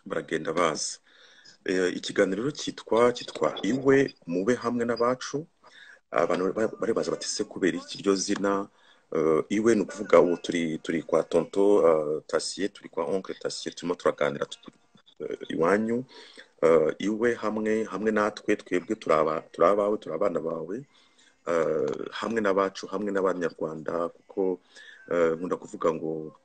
baragenda baza. Ikiganiro cyitwa iwe mube hamwe n'abacu. Abantu bari baza bati se kubera iki iryo zina iwe, ni ukuvuga ubu turi kwa tonto Tatien, turi kwa oncle Tatien, turimo turaganira iwanyu. Iwe hamwe natwe, twebwe turabawe, turabana bawe, hamwe n'abacu, hamwe n'abanyarwanda, kuko nkunda kuvuga ngo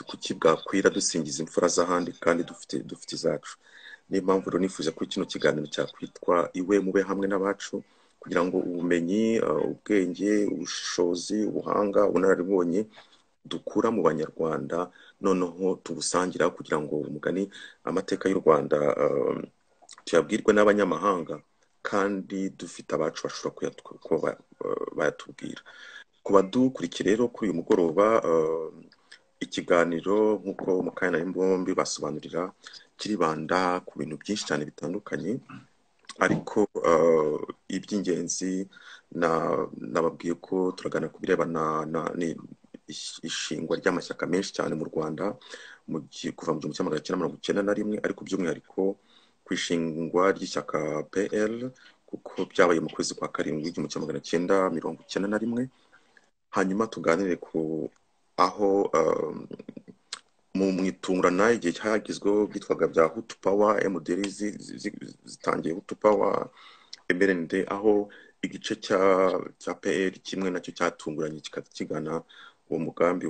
kuki bwakwira dusingiza imfura z'ahandi kandi dufite izacu. Niyo mpamvu rero nifuje ko kino kiganiro cyakwitwa iwe mube hamwe n'abacu, kugira ngo ubumenyi, ubwenge, ubushobozi, ubuhanga, ubunararibonye dukura mu banyarwanda noneho tubusangira, kugira ngo umugani amateka y'u Rwanda tuyabwirwe n'abanyamahanga kandi dufite abacu bashobora kuba bayatubwira. Kuba dukurikira rero kuri uyu mugoroba ikiganiro nk'uko mukanya na bombi basobanurira kiribanda ku bintu byinshi cyane bitandukanye, ariko iby'ingenzi nababwiye ko turagana ku birebana ishingwa ry'amashyaka menshi cyane mu Rwanda kuva mu 1991, ariko by'umwihariko ku ishingwa ry'ishyaka PL, kuko byabaye mu kwezi kwa karindwi 1991. Hanyuma tuganire ku aho mu itungurana igihe cyagizweho byitwaga bya Hutu Power, MDR zitangiye Hutu Power, MRND, aho igice cya PL kimwe nacyo cyatunguranye kigana uwo mugambi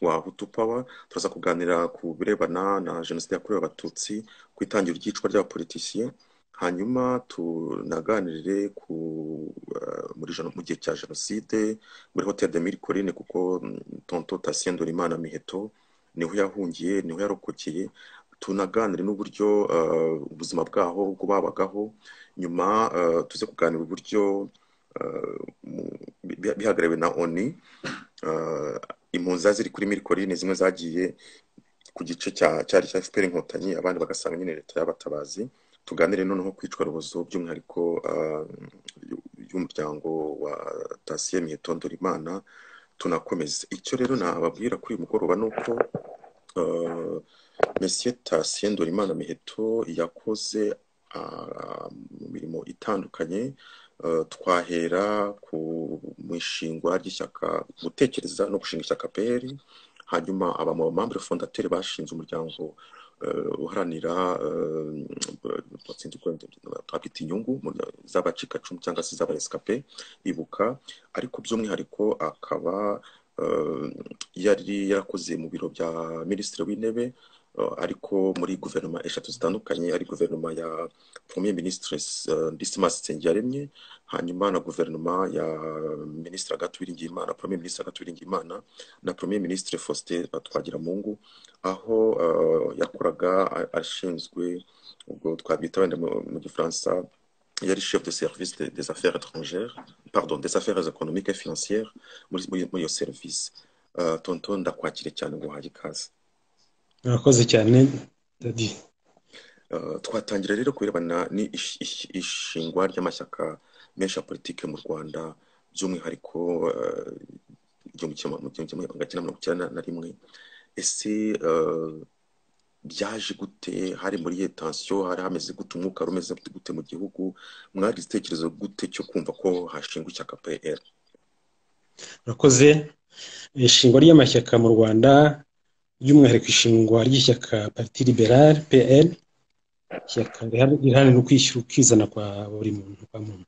wa Hutu Power. Turaza kuganira ku birebana na jenoside yakorewe Abatutsi, ku itangiro ry'icwa ry'abapolitisiye. Hanyuma tunaganirire mu gihe cya jenoside muri Hotel de Mille Collines, kuko tonto Tatien Ndolimana Miheto niho yahungiye, niho yarokokeye. Tunaganire n'uburyo ubuzima bwaho bwo babagaho. Nyuma tuze kuganira uburyo bihagarariwe na ONU impunzi ziri kuri Mille Collines, zimwe zagiye ku gice cyari cya FPR Inkotanyi, abandi bagasanga nyine leta y'abatabazi. Tuganire noneho kwicwa rubozo by'umwihariko y'umuryango wa Tatien Miheto Ndolimana. Tunakomeza icyo rero nababwira kuri uyu mugoroba nuko Monsieur Tatien Ndolimana Miheto yakoze mu mirimo itandukanye. Twahera mu ishingwa ry'ishyaka, gutekereza no gushinga ishyaka PL, hanyuma aba mu membre fondateur bashinze umuryango uharanira twabita inyungu z'abacikacumu cyangwa se z'abarescape Ivuka, ariko by'umwihariko akaba yari yarakoze mu biro bya Minisitiri w'Intebe, ariko muri guverinoma eshatu zitandukanye, ari guverinoma ya Premier Ministre Dismas Nsengiyaremye, hanyuma na guverinoma ya Ministre Agathe Uwiringiyimana, Premier Ministre Agathe Uwiringiyimana, na Premier Ministre Faustin Twagiramungu, aho yakoraga ashinzwe ubwo twabita wenda mu Gifaransa yari chef de service des affaires étrangères, pardon, des affaires économiques et financières muri iyo service. Tonton ndakwakire cyane ngo haje kaze. Murakoze cyane Dadi. Twatangira rero kurebana ni ishingwa ry'amashyaka menshi ya politike mu Rwanda, by'umwihariko 1991. Ese byaje gute? Hari muri iyo tension, hari hameze gute, umwuka rumeze gute mu gihugu? Mwari igitekerezo gute cyo kumva ko hashingwa ishyaka PL? Murakoze. Ishingwa ry'amashyaka mu Rwanda, by'umwihariko ishingwa ry'ishyaka Parti Libéral PL, ishyaka riharanira ukwishyira ukizana kwa buri muntu kwa muntu.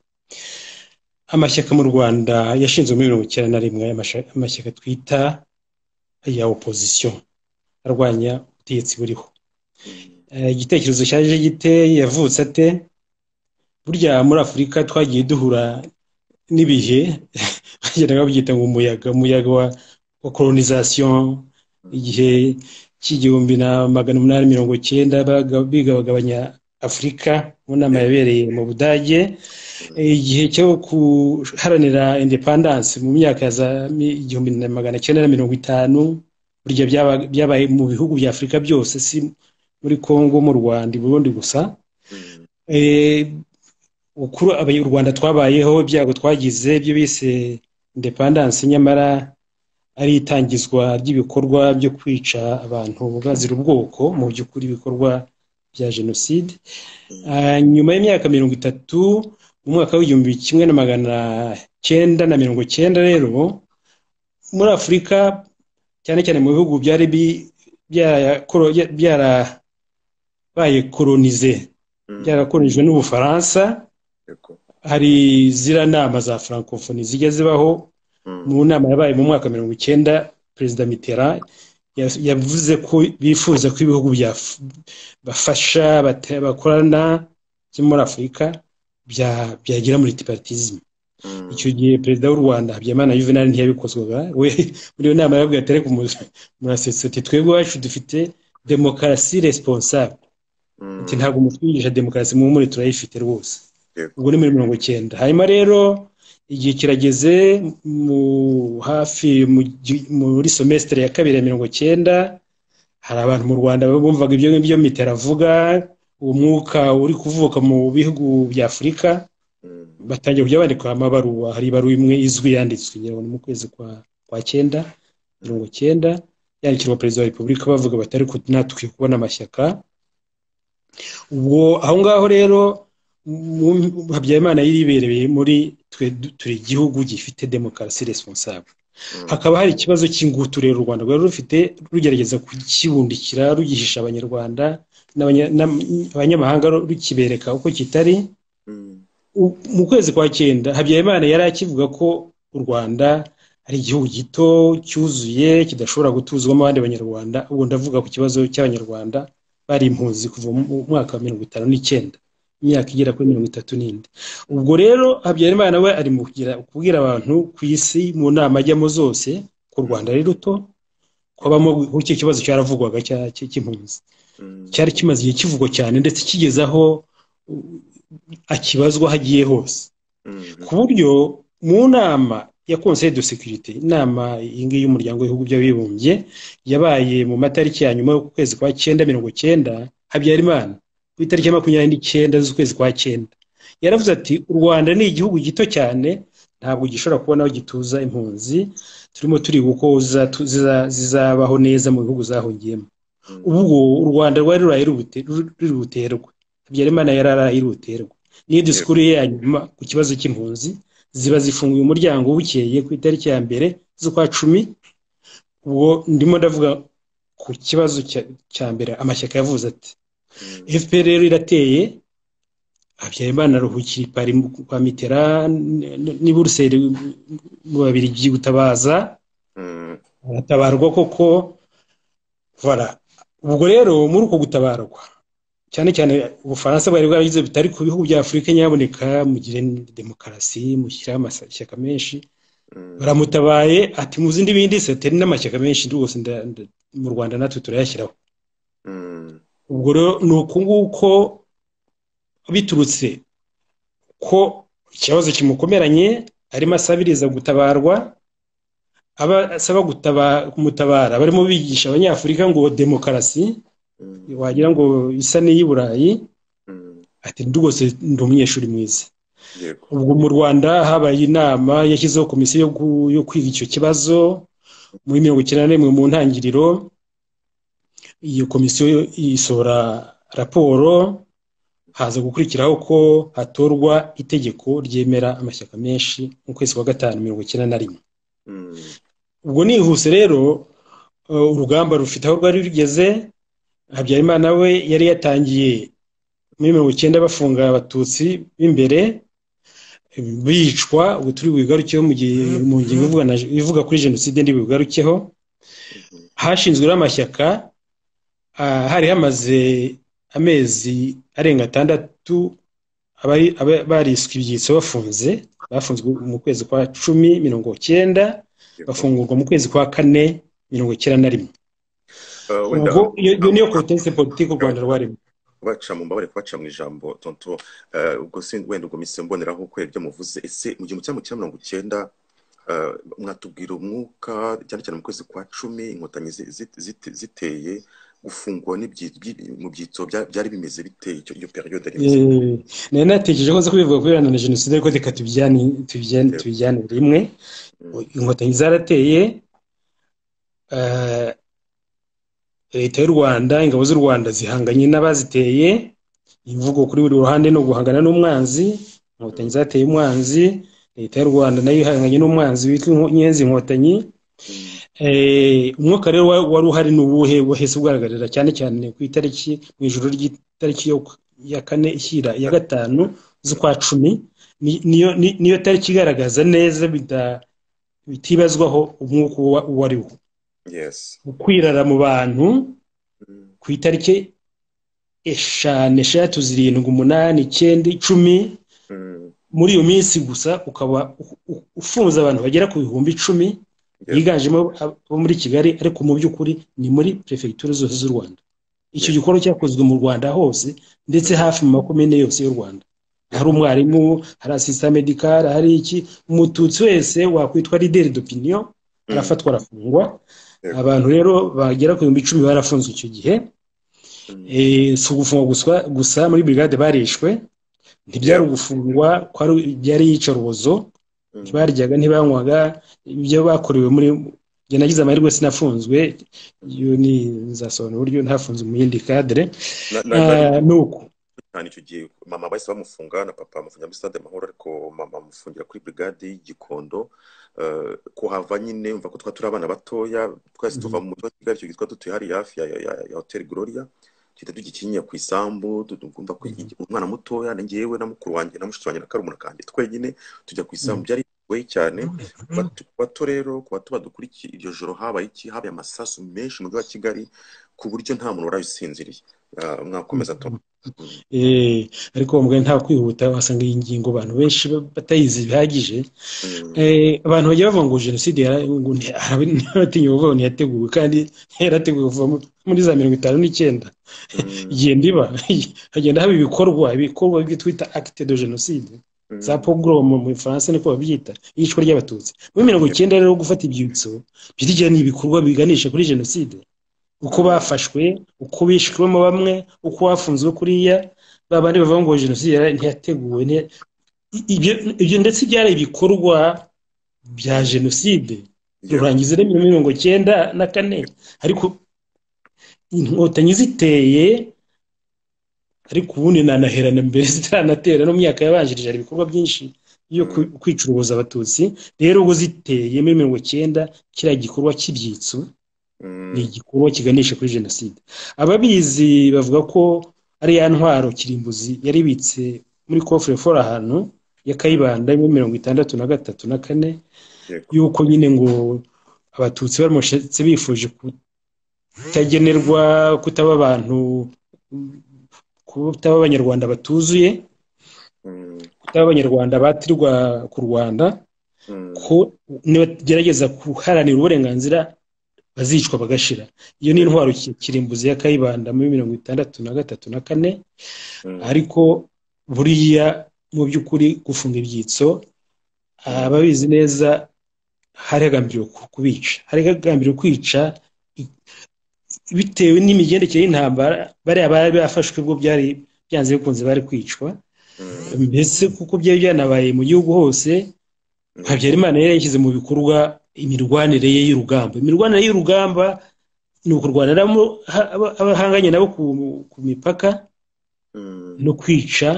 Amashyaka mu Rwanda yashinzwe muri 1991, amashyaka twita ya opposition arwanya ubutegetsi buriho. Igitekerezo cyaje gite, yavutse ate? Burya muri Afurika twagiye duhura n'ibihe bagenda babyita ngo umuyaga wa colonisation, igihe cy'1890 biga bagabanya Afurika mu nama yabereye mu Budage, igihe cyo kuharanira independence mu myaka ya 1950, burya byabaye mu bihugu bya Afurika byose, si muri Kongo, mu Rwanda, Burundi gusa. Ukuru u Rwanda twabayeho ibyago twagize byo bise independence, nyamara ari itangizwa ry'ibikorwa byo kwica abantu bazira ubwoko, mu by'ukuri ibikorwa bya jenoside. Nyuma y'imyaka 30 mu mwaka w'1990 rero muri Afurika cyane cyane mu bihugu byari byarabaye kolonize, byarakolonijwe n'Ubufaransa, hari zira nama za francophonie zijya zibaho. Mu nama yabaye mu mwaka 1990 President Mitterrand yavuze ko bifuza ko ibihugu bafasha bakorana cyo muri Afurika byagira multipartisme. Icyo gihe Perezida w'u Rwanda Habyarimana ntiyabikozwaga, we muri iyo nama yabwiye atari ku murasesoti twebwe wacu dufite demokarasi responsable, ati ntabwo mutwigisha demokarasi mu muri turayifite rwose. Ubwo ni muri 1990. Hanyuma rero igihe kirageze mu hafi muri semestre ya kabiri ya 1990, hari abantu mu Rwanda bumvaga ibyo Mitterrand avuga, uwo mwuka uri kuvuka mu bihugu bya Afurika, batangiye kujya bandika amabaruwa. Hari ibaruwa imwe izwi yanditswe mu kwezi kwa 9 1990 yandikirwa Perezida wa Repubulika bavuga batari ko natwe kubona amashyaka. Ubwo aho ngaho rero Habyarimana yiribereye muri turi igihugu gifite demokarasi responsable. Hakaba hari ikibazo cy'ingutu rero u Rwanda rwari rufite rugerageza kukibundikira rugihisha abanyarwanda n'abanyamahanga rukibereka uko kitari. Mu kwezi kwa 9 Habyarimana yari akivuga ko u Rwanda ari igihugu gito cyuzuye kidashobora gutuzwamo abandi banyarwanda. Ubwo ndavuga ku kibazo cy'abanyarwanda bari impunzi kuva mu mwaka wa 1959, imyaka igera kuri 34. Ubwo rero Habyarimana we ari mu kubwira abantu ku isi mu nama ajyamo zose ko u Rwanda ari ruto, ko abamo icyo kibazo cyaravugwaga cy'impunzi cyari kimaze igihe kivugwa cyane, ndetse kigezaho akibazwa hagiye hose, ku buryo mu nama ya Conseil de Sécurité, inama ingi y'umuryango w'ibihugu by'abibumbye yabaye mu matariki ya nyuma y'ukwezi kwa 9 1990, Habyarimana ku itariki 29 z'ukwezi kwa 9 yaravuze ati u Rwanda ni igihugu gito cyane, ntabwo gishobora kubona aho gituza impunzi, turimo turi gukoza zizabaho neza mu bihugu zahungiyemo. Ubwo u Rwanda rwari ruterwa, Habyarimana yararaye ruterwa. Niyo disikuru ye yanyuma ku kibazo cy'impunzi ziba zifunguye umuryango bukeye ku itariki ya 1 z'ukwa 10. Ubwo ndimo ndavuga ku kibazo cya mbere amashyaka yavuze ati FPR rero irateye, Habyarimana aruhukira i Paris kwa Mitterrand ni Buruseli mu Babirigi gutabaza, aratabarwa koko. Voilà. Ubwo rero muri uko gutabarwa cyane cyane Ubufaransa bwari bwaragize bitari ku bihugu bya Afurika nyaboneka mugire demokarasi, mushyira amashyaka menshi, baramutabaye ati mu zindi bindi seteri n'amashyaka menshi rwose mu Rwanda natwe turayashyiraho. Ubwo rero nuko nguko biturutse ko ikibazo kimukomeranye arimo asabiriza gutabarwa, abasaba kumutabara barimo bigisha abanyafurika ngo demokarasi wagira ngo isa n'iyi Burayi, ati rwose ndi umunyeshuri mwiza. Ubwo mu Rwanda habaye inama yashyizeho komisiyo yo kwiga icyo kibazo muri 1991 mu ntangiriro. Iyo komisiyo isohora raporo, haza gukurikiraho ko hatorwa itegeko ryemera amashyaka menshi mu kwezi kwa 5 1991. Ubwo nihuse rero urugamba rufite aho rwari rugeze. Habyarimana we yari yatangiye muri 1990 bafunga abatutsi b'imbere bicwa. Ubwo turi bugarukeho mu ngingo ivuga kuri jenoside ndi bugarukeho. Hashinzwe amashyaka, hari hamaze amezi arenga 6 bariswe ibyitso bafunzwe mu kwezi kwa 10 1990, bafungurwa mu kwezi kwa 4 1991. Ubwo iyo niyo contexte politique u Rwanda rwarimo. Baca mu mbabare kwaca mu ijambo tonto, ubwo wenda ubwo mise mboneraho ko ibyo muvuze. Ese mu gihe mu 1990 mwatubwira umwuka cyane cyane mu kwezi kwa 10 Inkotanyi ziteye gufungwa mu byitso byari bimeze bite iyo periode ari? Natekereje ko zo kubivuga kuri na jenoside, ariko reka tubijyane rimwe. Inkotanyi zarateye leta y'u Rwanda, ingabo z'u Rwanda zihanganye n'abaziteye, imvugo kuri buri ruhande no guhangana n'umwanzi. Inkotanyi zateye umwanzi, leta y'u Rwanda nayo ihanganye n'umwanzi witwa inyenzi inkotanyi. Umwuka rero wari uhari n'ubuhe wahise ugaragarira cyane cyane ku itariki, mu ijoro ry'itariki ya 4 ishyira ya 5 z'ukwa 10, niyo tariki igaragaza neza bitibazwaho umwuka wariwo. Ukwirara mu bantu ku itariki 5, 6, 7, 8, 9, 10, muri iyo minsi gusa ukaba ufunze abantu bagera ku bihumbi 10, yiganjemo abo muri Kigali, ariko mu by'ukuri ni muri prefecture zose z'u Rwanda. Icyo gikorwa cyakozwe mu Rwanda hose, ndetse hafi mu makomine yose y'u Rwanda. Hari umwarimu, hari assistant medical, hari iki, umututsi wese wakwitwa leader d'opinion arafatwa arafungwa. Abantu rero bagera ku 10,000 barafunzwe icyo gihe. Si ugufungwa gusa muri brigade barishwe, ntibyari ugufungwa, byari yicarubozo, ntibaryaga ntibanywaga. Ibyo bakorewe muri nagize amahirwe sinafunzwe, iyo ni nzasobanura uburyo ntafunze mu yindi cadre. Nuko icyo gihe mama bahise bamufunga na papa amufungira muri stade Mahoro, ariko mama amufungira kuri brigade y'Igikondo. Kuhava nyine umva ko turi abana batoya, twese tuva mu mujyi wa Kigali, icyo gihe dutuye hari hafi ya Hotel Gloria, twita tugikinya ku isambu, tugomba kwigira umwana mutoya, ngewe na mukuru wanjye na mushiki wanjye na karumuna kanjye, twenyine tujya ku isambu. Byari bigoye cyane bato rero, kuba tuba dukurikiye iryo joro habaye amasasu menshi mu mujyi wa Kigali, ku buryo nta muntu warabisinziriye. Mwakomeza Tom. Ariko mbwe nta kwihuta, wasanga iyi ngingo abantu benshi batayizi bihagije. Abantu bagiye bavuga ngo jenoside yaratinya kuvuga ngo yateguwe, kandi yarateguwe kuva muri za 59. Igenda iba, hagenda haba ibikorwa twita acte de génocide, za pogrom mu Faransa niko babyita, iyicwa ry'abatutsi. Muri 19 rero gufata ibyitso byirya ni ibikorwa biganisha kuri jenoside. Uko bafashwe, uko bishwemo bamwe, uko wafunzwe kuriya, babandi bavuga ngo jenoside ntiyateguwe. Ibyo ndetse byari ibikorwa bya jenoside rurangiza muri 1994, ariko Inkotanyi ziteye, ariko ubundi nanaherana mbere zitaranatera no myaka yabanjirije hari ibikorwa byinshi yo kwicuruza abatutsi. Rero ubwo ziteye muri 1990, kiriya gikorwa cy'ibyitso ni igikorwa kiganisha kuri jenoside. Ababizi bavuga ko ari ya ntwaro kirimbuzi yari bitse muri coffre fort ahantu ya Kayibanda muri 1963 na 4, yuko nyine ngo abatutsi baramushatse bifuje kutagenerwa, kutaba abantu, kutaba abanyarwanda batuzuye, kutaba abanyarwanda batirwa ku Rwanda, ko nibagerageza guharanira uburenganzira bazicwa bagashira. Iyo ni intwaro kirimbuzi ya Kayibanda muri 1963 na 4. Ariko buriya mu by'ukuri gufunga ibyitso, ababizi neza, hari hagambiriwe kubica, hari hagambiriwe kwica bitewe n'imigendekere y'intambara. Bari bafashwe ubwo byari byanze bikunze bari kwicwa, mbese kuko byari byanabaye mu gihugu hose. Habyarimana yari yashyize mu bikorwa imirwanire ye y'urugamba. Imirwanire y'urugamba ni ukurwaniramo abahanganye nabo ku mipaka no kwica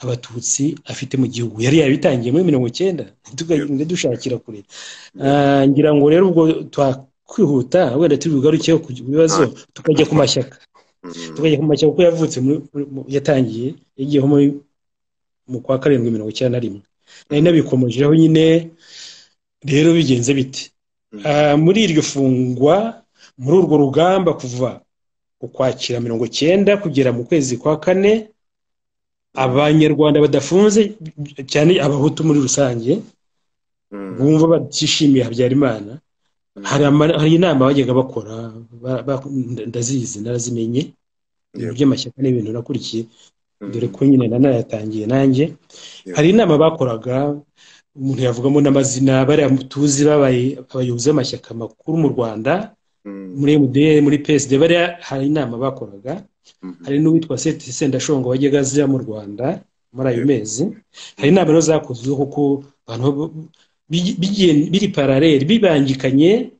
abatutsi afite mu gihugu. Yari yabitangiye muri 1990, ntitugende dushakira kure. Ngira ngo rero ubwo twakwihuta, wenda tubigarukeho ku bibazo, tukajya ku mashyaka. Tukajya ku mashyaka uko yavutse, yatangiye yagiyeho mu kwa 7 1991. Nari nabikomojeho nyine. Rero bigenze bite muri iryo fungwa, muri urwo rugamba kuva ukwakira 1990 kugera mu kwezi kwa 4, abanyarwanda badafunze cyane abahutu muri rusange bumva batishimiye Habyarimana. Hari inama bajyaga bakora, ndazizi narazimenye, ibintu by'amashyaka n'ibintu nakurikiye, dore ko nyine nanayatangiye nanjye. Hari inama bakoraga, umuntu yavugamo n'amazina bariya tuzi babaye abayobozi b'amashyaka makuru mu Rwanda, muri MUBE, muri PSD. Bariya hari inama bakoraga. Hari n'uwitwa Sendashongo wajyaga aza mu Rwanda muri ayo mezi. Hari inama rero zakozwe kuko abantu biri parallel, bibangikanye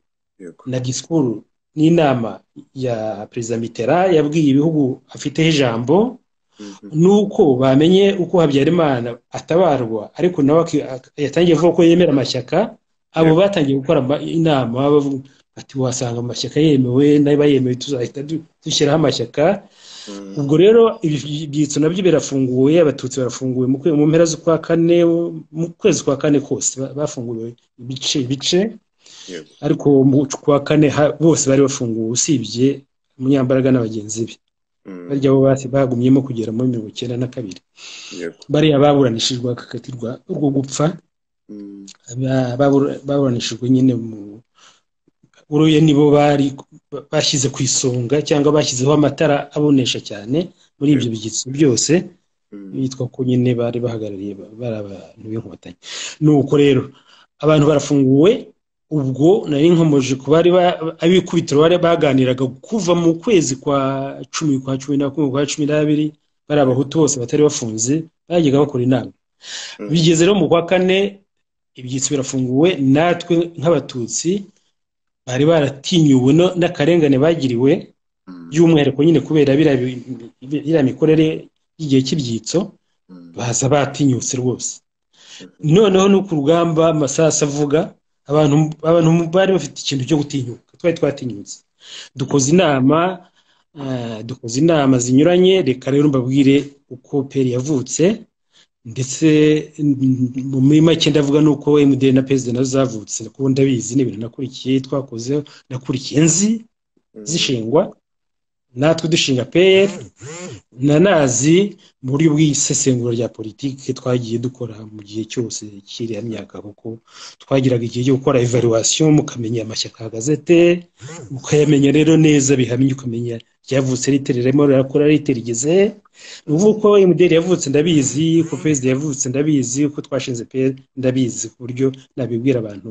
na disikuru n'inama ya President Mitterrand yabwiye ibihugu afiteho ijambo nuko bamenye uko Habyarimana atabarwa ariko nawe yatangiye vuga ko yemera amashyaka abo batangiye gukora inama bavuga ati wasanga amashyaka yemewe nayo bayemewe tuzahita dushyiraho amashyaka. Ubwo rero ibyitso nabyo birafunguye, abatutsi barafunguwe mu mpera z'ukwa kane, mu kwezi kwa kane kose bafunguwe ibice ariko mu kwa kane bose bari bafunguwe usibye Munyambaraga n'abagenzi be barya bo basi bagumyemo kugera muri 1992 bari ababuranishijwe akakatirwa urwo gupfa baburanishijwe nyine mu uruye nibo bari bashyize ku isonga cyangwa bashyizeho amatara abonesha cyane muri ibyo byitso byose bitwa ko nyine bari bahagarariye bari abantu b'Inkotanyi. Nuko rero abantu barafunguwe. Ubwo nari nkomoje ku bari abikubitiro bari baganiraga kuva mu kwezi kwa 10 kwa 11 kwa 12 bari abahutu bose batari bafunze bajyaga bakora inama. Bigeze rero mu kwa kane ibyitso birafunguwe, natwe nk'abatutsi bari baratinyuwe n'akarengane bagiriwe by'umwihariko nyine kubera bira mikorere y'igihe cy'ibyitso baza batinyutse rwose. Noneho no ku rugamba amasasa avuga abantu bari bafite ikintu cyo gutinyuka, twari twatinyutse dukoze inama zinyuranye. Reka rero mbabwire uko peri yavutse ndetse mu make ndavuga nuko MUDE na PSD nazo zavutse kuko ndabizi n'ibintu nakurikiye twakoze nakurikiye nzi zishingwa natwe dushinga PR nanazi mu buryo bw'isesengura rya politike twagiye dukora mu gihe cyose kiriya myaka kuko twagiraga igihe cyo gukora evaluation mukamenya amashyaka hagazete mukayamenya rero neza bihamye ukamenya ryavutse ritereremo rakora riterigeze uvuko MUDE yavutse ndabizi ko PSD yavutse ndabizi ko twashinze PR ndabizi ku buryo nabibwira abantu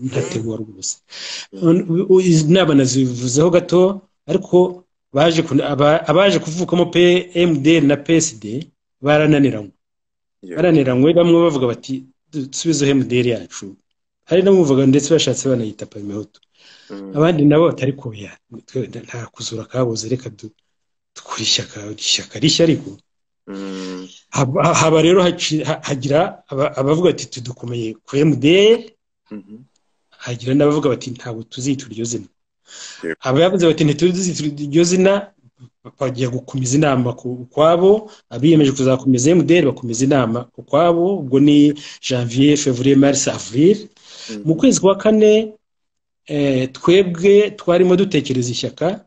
ndategura rwose. Inama nazivuzeho gato ariko abaje kuvukamo MUDE na PSD barananiranywe bamwe bavuga bati dusubizeho MUDE yacu, hari n'amuvuga ndetse bashatse banayita Miheto, abandi nabo atari ko ya nta kuzura kabuze reka dukora ishyaka rishya. Ariko haba rero hagira abavuga ati tudukomeye ku MUDE, hagira n'abavuga bati ntabwo tuzitura iryo zina. Abavuze bati ntituzi iryo zina bagiye gukomeza inama kwabo, abiyemeje kuzakomeza MUDE bakomeza inama kwabo. Ubwo ni janvier, février, mars, avril. Mu kwezi kwa kane twebwe twarimo dutekereza ishyaka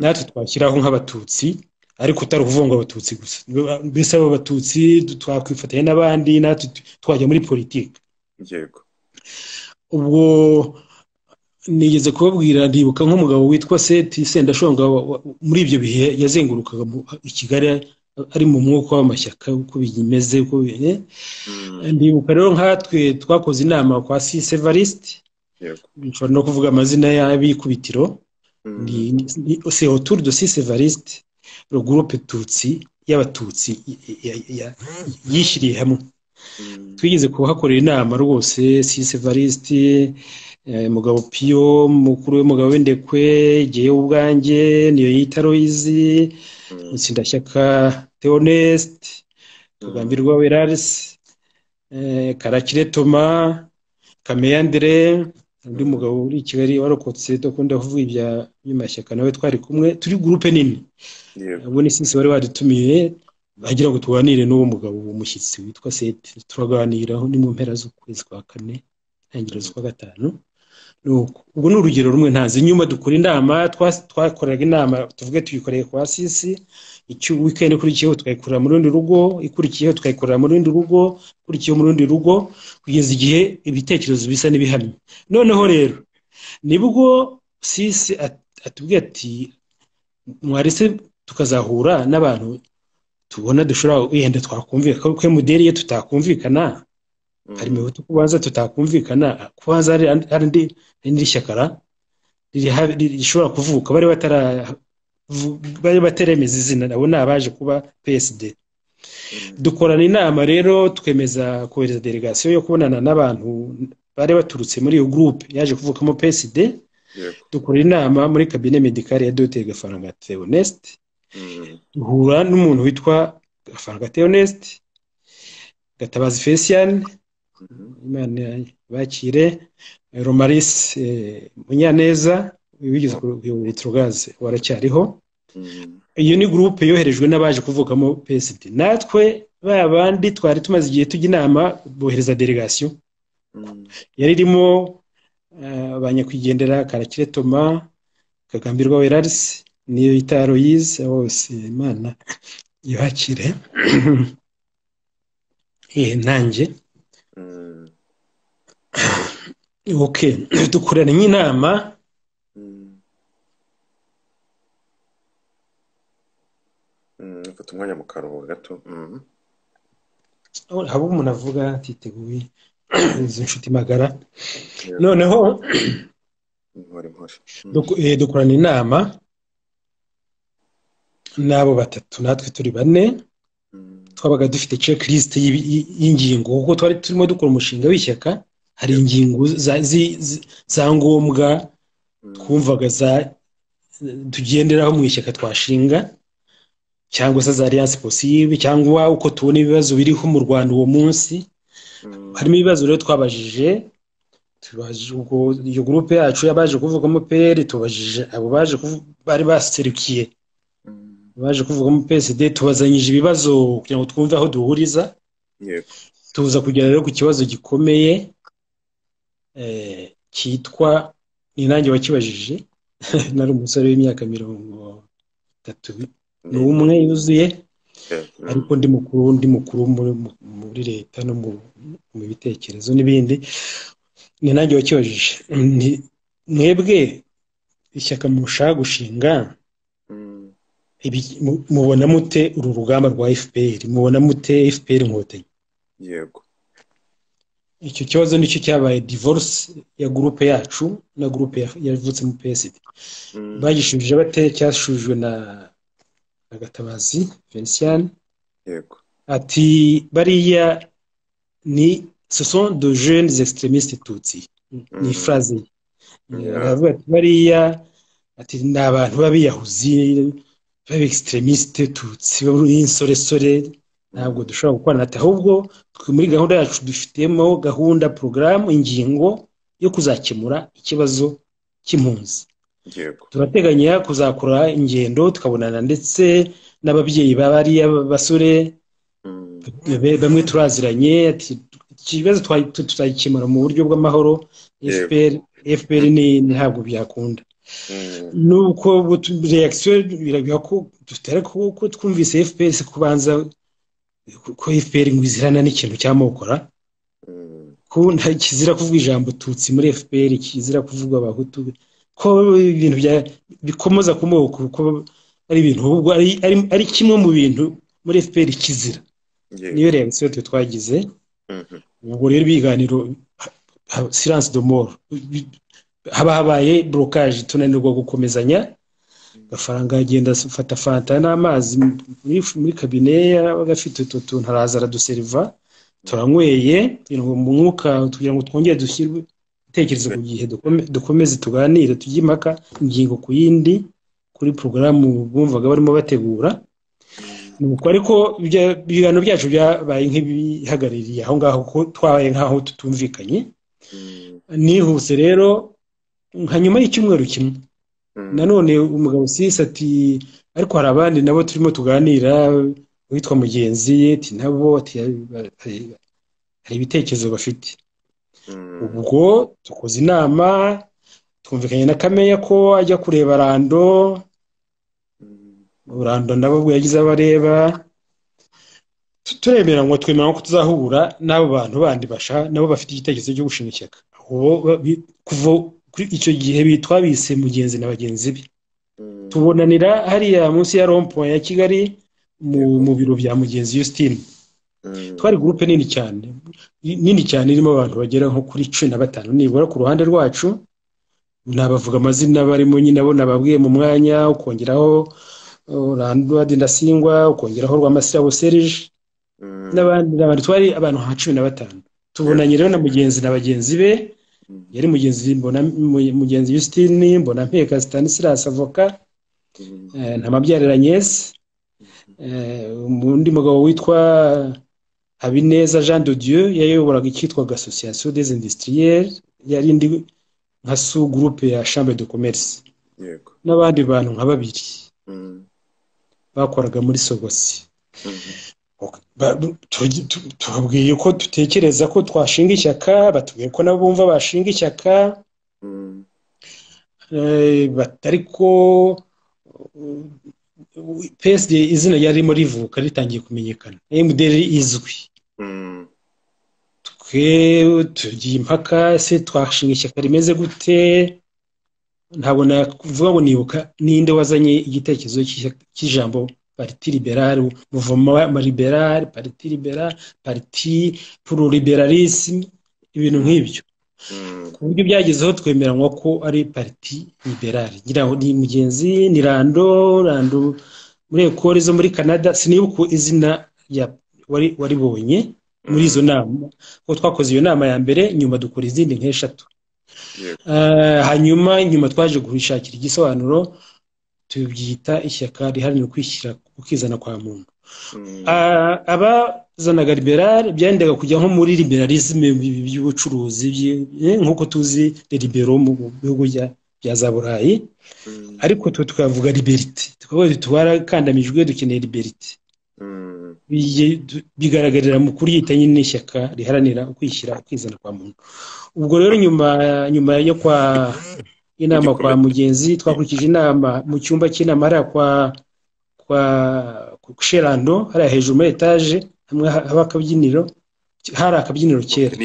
natwe twashyiraho nk'abatutsi ariko utari kuvunga abatutsi gusa, mbese abo batutsi twakwifatanya n'abandi natwe twajya muri politike. Ubwo nigeze kubabwira ndibuka nk'umugabo witwa Sendashonga muri ibyo bihe yazengurukaga i Kigali ari mu mwuka w'amashyaka uko bimeze uko ndibuka rero nkatwe twakoze inama kwa Evariste nshobora no kuvuga amazina y'abikubitiro c'est autour de Evariste le groupe tutsi y'abatutsi yishyiriye hamwe. Twigeze kuhakorera inama rwose Evariste mugabo Pio mukuru w'umugabo w'Indekwe giye ubwanjye niyo yita Loizi Mutsindashyaka Theoneste Tugambirwa Weraris Karakire Thomas Kameyandre undi mugabo uri Kigali warokotse dukunda kuvuga ibya y'amashyaka nawe twari kumwe turi groupe nini. Ubwo ni sinzi wari wadutumiye bagira ngo tuganire n'uwo mugabo umushyitsi witwa Seti turaganiraho ni mu mpera z'ukwezi kwa kane ntangiriro z'ukwa gatanu. Ubwo ni urugero rumwe ntazi. Nyuma dukora inama twakoraga inama tuvuge tuyikoreye kwa Sisi icyo weekend ikurikiyeho tukayikorera mu rundi rugo, ikurikiyeho tukayikorera mu rundi rugo, ikurikiyeho mu rundi rugo kugeza igihe ibitekerezo bisa n'ibihamye. Noneho rero nibwo Sisi atubwiye ati mwarese tukazahura n'abantu tubona dushobora wenda twakumvikana ko MUDE ye tutakumvikana hari Miheto kubanza tutakumvikana kubanza hari ndi shyakara rishobora kuvuka bari bateremeza izina nabo nabaje kuba PSD. Dukorana inama rero twemeza kohereza delegation yo kubonana n'abantu bari baturutse muri iyo groupe yaje kuvukamo PSD dukora inama muri cabinet médical ya Dr Gafaranga Theoneste duhura n'umuntu witwa Gafaranga Theoneste Gatabazi Fesian Imana bakire Romaris Munyaneza wigeze kuyobora Trogaze waracyariho iyo ni groupe yoherejwe n'abaje kuvukamo PSD natwe babandi twari tumaze igihe tujya inama bohereza delegation yari irimo abanyakwigendera Karakire Thomas Kagambirwa Weraris niyo itaro yize bose Imana yibakire nanjye okay dukorana inama mfata umwanya mu karuhuko gato haba umuntu avuga atiteguye izo nshuti magara noneho dukorana inama n'abo batatu natwe turi bane twabaga dufite checklist y'ingingo kuko twari turimo dukora umushinga w'ishyaka hari ingingo za ngombwa twumvaga tugenderaho mu ishyaka twashinga cyangwa se za alliance possible cyangwa uko tubona ibibazo biriho mu Rwanda uwo munsi harimo ibibazo rero twabajije ubwo iyo groupe yacu yabaje kuvugamo PR tubajije abo baje bari baserukiye baje kuvugamo PSD tubazanyije ibibazo kugira ngo twumve aho duhuriza tuza kugera rero ku kibazo gikomeye cyitwa ni nanjye wakibajije nari umusore w'imyaka 30 n'umwe yuzuye ariko ndi mukuru muri leta no mu bitekerezo n'ibindi ni nanjye wakibajije mwebwe ishyaka mushaka gushinga mubona mute uru rugamba rwa FPR mubona mute FPR Inkotanyi yego icyo kibazo nicyo cyabaye divorce ya groupe yacu na groupe yavutse mu PSD bagishubije bate cyashujwe na Gatabazi Felician yego ati bariya ni ce sont de jeunes extrémistes tutsi ni phrase aravuga ati bariya ati ni abantu b'abiyahuzi b'extrémistes tutsi b'insoresore ntabwo dushobora gukorana ati ahubwo muri gahunda yacu dufitemo gahunda program ingingo yo kuzakemura ikibazo cy'impunzi turateganya kuzakora ingendo tukabonana ndetse n'ababyeyi b'abariya basore bamwe turaziranye ati ikibazo tuzakemura mu buryo bw'amahoro FPR ni ntabwo byakunda nuko reaction birabiha ko dufite ko twumvise FPR se kubanza ko FPR ngwizirana n'ikintu cyamokora ko nta kizira kuvuga ijambo tutsi muri FPR kizira kuvuga abahutu ko ibintu bikomoza ku moko ko ari ibintu ahubwo ari kimwe mu bintu muri FPR kizira niyo reaction twagize ubwo rero ibiganiro silence de mort habaye blocage tunanirwa gukomezanya Gafaranga agenda afata fanta n'amazi muri cabinet bagafite utuntu haraza araduseriva turanyweye mu mwuka kugira ngo twongere dushyirwe itekerezo ku gihe dukomeze tuganire tujyimaka ingingo ku yindi kuri programu bumvaga barimo bategura nuko ariko ibiganiro byacu byabaye nk'ibihagaririye aho ngaho ko twabaye nkaho tutumvikanye nihuse rero nka nyuma y'icyumweru kimwe nanone umugabo sisi ati ariko hari abandi nabo turimo tuganira witwa mugenzi ati nabo hari ibitekerezo bafite ubwo tukoze inama twumvikanye na Kameya ko ajya kureba Rando nabo bwo yagize abareba turemera ngo twemera ko tuzahura n'abo bantu bandi basha nabo bafite igitekerezo cyo gushinga ishyaka kuva kuri icyo gihe bitwabise mugenzi na bagenzi be tubonanira hariya munsi ya rond-point ya Kigali mu biro bya mugenzi Justine twari groupe nini cyane irimo abantu bagera nko kuri 15 nibura ku ruhande rwacu nabavuga amazina barimo nyine abo nababwiye mu mwanya ukongeraho Rando Ndasingwa ukongeraho Rwamasirabo Serge n'abandi twari abantu nka 15 tubonanye rero na mugenzi na bagenzi be, yari mugenzi Justine mbona mpeka Stanislas avoka, ntamabyarira Agnes, undi mugabo witwa Habineza Jean de Dieu yayoboraga icyitwaga Association des Industriels, yari ndi nka sous groupe ya Chambre de Commerce, yego, n'abandi bantu nka babiri bakoraga muri Sogosi. Tubabwiye ko dutekereza ko twashinga ishyaka, batubwiye ko nabo bumva bashinga ishyaka, ariko PSD izina yarimo rivuka ritangiye kumenyekana, MDR izwi, twe tugiye impaka se twashinga ishyaka rimeze gute. Ntabwo nakuvuga ngo nibuka ninde wazanye igitekerezo cy'ijambo Parti libéral, mouvement libéral, Parti libéral, Parti pour le libéralisme, ibintu nk'ibyo. Ku buryo byagezeho twemeranywa ko ari Parti libéral. Ngira ngo ni mugenzi ni Rando muri ekore zo muri Canada, sinibuka izina waribonye muri izo nama, ko twakoze iyo nama ya mbere, nyuma dukora izindi nk'eshatu. Hanyuma nyuma twaje gushakira igisobanuro, tubyita ishyaka riharanira kwishyira ukizana kwa muntu. Abazanaga liberal byandaga kujya nko muri liberalisme by'ubucuruzi, nk'uko tuzi libero mu bihugu bya za Burayi, ariko tukavuga liberté, tukavuga twarakandamijwe dukeneye liberté. Bigaragarira mu kuriyita nyine ishyaka riharanira kwishyira ukizana kwa muntu. Ubwo rero nyuma yo kwa inama kwa mugenzi, twakurikije inama mu cyumba cy'inama hariya kwa Sherando, hariya hejuru muri etage, hamwe haba akabyiniro, hari akabyiniro kera.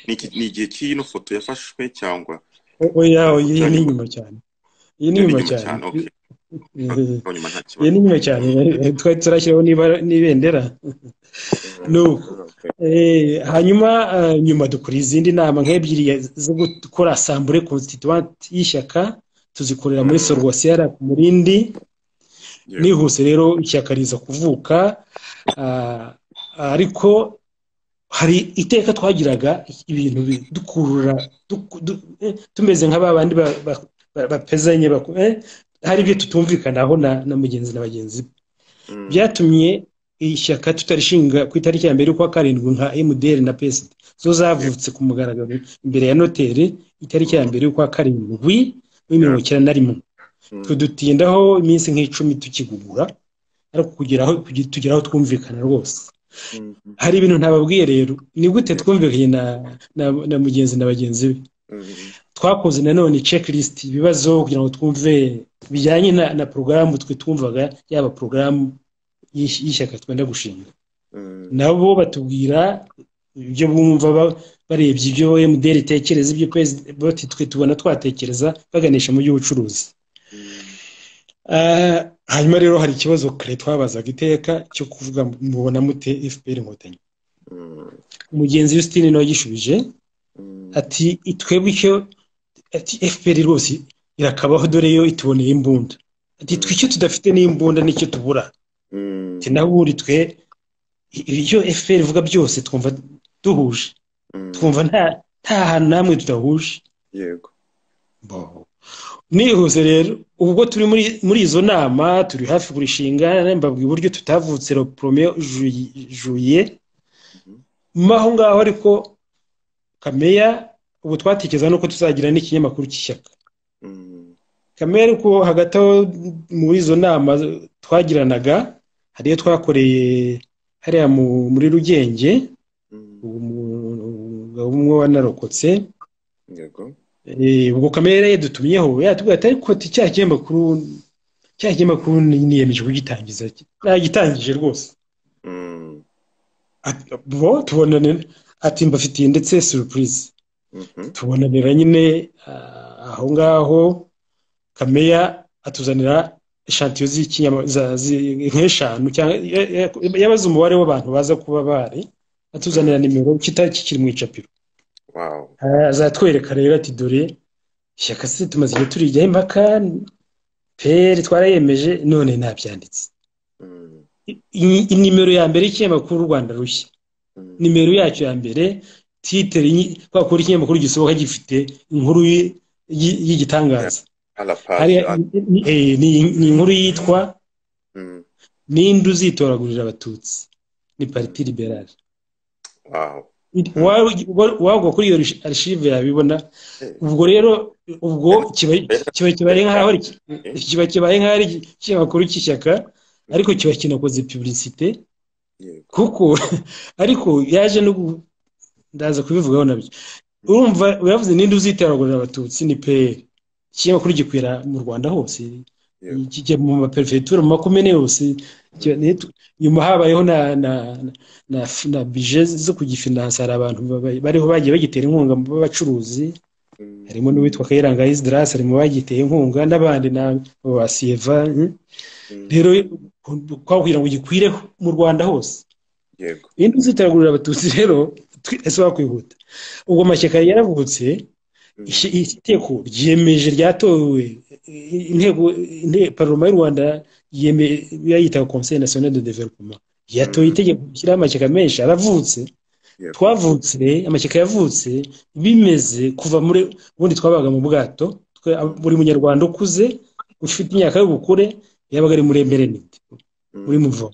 Ni igihe cy'ino foto yafashwe cyangwa? Oya, iyi ni inyuma cyane. Iyi ni inyuma cyane. Iyi ni inyuma cyane. Twari turashyiraho n'ibendera. Hanyuma nyuma dukora izindi nama nk'ebyiri zo gukora assemblée constituante y'ishyaka, tuzikorera muri Sorwasiara ku Murindi. Nihuse rero ishyaka riza kuvuka, ariko hari iteka twagiraga ibintu dukurura tumeze nk'abandi bapezanye, hari ibyo tutumvikanaho na mugenzi na bagenzi. Byatumye ishyaka tutarishinga ku itariki ya mbere kwa karindwi nka MDR na PSD, zo zavutse ku mugaragaro imbere ya noteri itariki ya mbere kwa karindwi w'1991. Tudutindaho iminsi nk'icumi tukigugura, ariko tugeraho twumvikana rwose. Hari ibintu ntababwiye rero, ni gute twumvikanye na mugenzi na bagenzi be. Twakoze nanone checklist ibibazo kugira ngo twumve bijyanye na programu twe twumvaga, yaba programu y'ishyaka twenda gushinga. Nabo batubwira ibyo bumva barebye ibyo MDR itekereza, ibyo PSD twe tubona twatekereza baganisha mu by'ubucuruzi. Hanyuma rero hari ikibazo kare twabazaga iteka cyo kuvuga mubona mute FPR Inkotanyi. Umugenzi Justine nawe yishubije ati twebwe icyo FPR rwose irakabaho, dore yo ituboneye imbunda. Ati twicyo tudafite n'imbunda nicyo tubura. Ati naburi twe ibyo FPR ivuga byose twumva duhuje, twumva nta hantu namwe tudahuje. Yego. Nihuse rero ubwo turi muri izo nama, turi hafi kurishinga, mbabwiye uburyo tutavutse le 1er juillet. Maho ngaho ariko Kameya ubu twatekereza nuko tuzagira n'ikinyamakuru cy'ishyaka. Kameya ariko hagati muri izo nama twagiranaga, hariyo twakoreye hariya muri Rugenge, umwe wanarokotse. Yego. Ubwo Kameya yadutumyeho, yatubwiye ati ariko cya kinyamakuru niyemeje kugitangiza, nagitangije rwose. Bo tubonane, ati mbafitiye ndetse surprise. Tubonanira nyine aho ngaho, Kameya atuzanira echantillo nk'eshanu, yabaze umubare w'abantu baza kuba bari, atuzanira nimero kikiri mu icapiro. Azatwereka rero ati dore ishyaka se tumaze igihe turijyaho impaka, PER twarayemeje, none ntabyanditse. Inimero ya mbere y'ikinyamakuru Rwanda rushya nimero yacyo ya mbere titre kwa kuri ikinyamakuru gisohoka gifite inkuru y'igitangaza ni inkuru yitwa ninde uzitoragurira abatutsi ni parti libérale. Wagwa kuri iyo archive yabibona. Ubwo rero kibaye nk'aho ari ikinyamakuru cy'ishyaka ariko kiba kinakoze publicité kuko ariko yaje no ndaza kubivugaho nabyo. Urumva yavuze ninde uzitoragurira abatutsi ni PR. Ikinyamakuru gikwira mu Rwanda hose kijya mu maperefegitura mu makomine yose. Nyuma habayeho na budget zo kugifinansa, hari abantu bariho bagiye bagitera inkunga b'abacuruzi, harimo n'uwitwa Kayiranga Isdras, harimo bagiteye inkunga n'abandi na Sieva. Rero kwakwira ngo gikwire mu Rwanda hose. Yego Indi uzitoragurira abatutsi rero ese wakwihuta. Ubwo amashyaka yaravutse, iteko ryemeje ryatowe intego Parlement y'u Rwanda yayita Conseil National de Développement yatoye itegeko gushyira amashyaka menshi aravutse. Twavutse amashyaka yavutse bimeze kuva muri ubundi twabaga mu bwato. Buri munyarwanda ukuze ufite imyaka y'ubukure yabaga ari muri Emerenide muri muvo.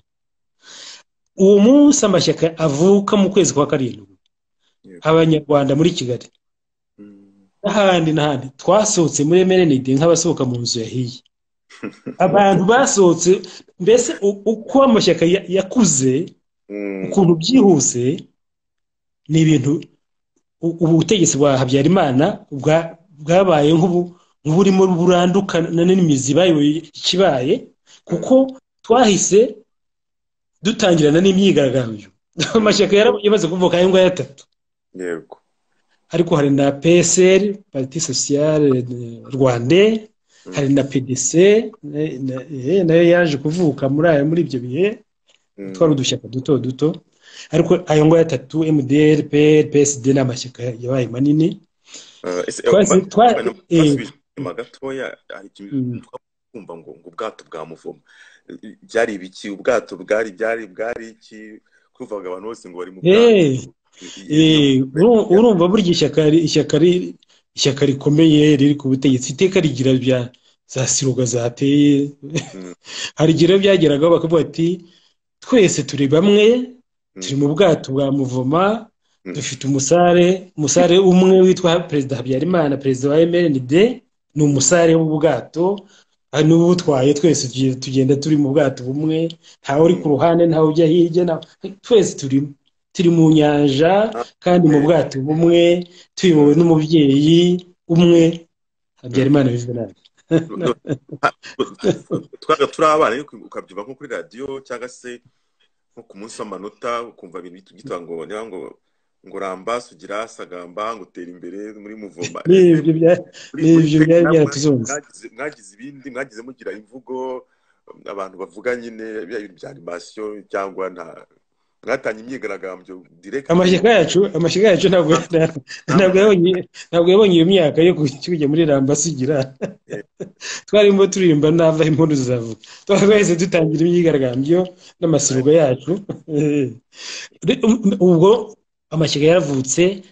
Uwo munsi amashyaka avuka mu kwezi kwa karindwi, abanyarwanda muri Kigali n'ahandi twasohotse muri Emerenide nk'abasohoka mu nzu yahiye. Abantu basohotse mbese uko amashyaka yakuze ukuntu byihuse ni ibintu ubutegetsi bwa Habyarimana bwabaye nk'uburimo burandukana n'imizi bayoboye ikibaye, kuko twahise dutangirana n'imyigaragambyo. Amashyaka yamaze kuvuka ayo ngayo 3. Yego. Ariko hari na PSR, Parti Sociale Rwandais, hari na PDC nayo yaje kuvuka muri ibyo bihe. Twari udushyaka duto ariko ayo ngayo 3 MDR, PR, PSD n'amashyaka yabaye manini. Magatoya hari ikintu twumva ngo ubwato bwa Muvumo byari ibiki? Ubwato bwari iki? Kuvuga abantu bose ngo bari mu bwato. Urumva burya ishyaka rikomeye riri ku butegetsi iteka rigira bya za siroga zateye. Hari igihe byageraga bakavuga ati twese turi bamwe, turi mu bwato bwa Muvoma, dufite umusare umwe witwa President Habyarimana, perezida wa MND, ni umusare w'ubwato, n'ubutwaye twese tugenda turi mu bwato bumwe, ntawe uri ku ruhande, ntawe ujya hirya, twese turi mu nyanja kandi mu bwato bumwe, tuyobowe n'umubyeyi umwe Habyarimana Juvenal. Turi abana ukabyumva nko kuri radio cyangwa se nko ku munsi w'amanota ukumva ibintu byitwa ngo rambas ugira sagamba ngo utera imbere muri Muvoma. N'ibyo byaratuzonze. Mwagize mugira imvugo abantu bavuga nyine bya animation cyangwa mwatanye imyigaragambyo direct. Amashyaka yacu ntabwo yabonye iyo myaka yo kujya muri rambas ugira. Twarimo turirimba nava impundu zavuga. Twahise dutangira imyigaragambyo n'amasirugo yacu. Ubwo amashyaka yaravutse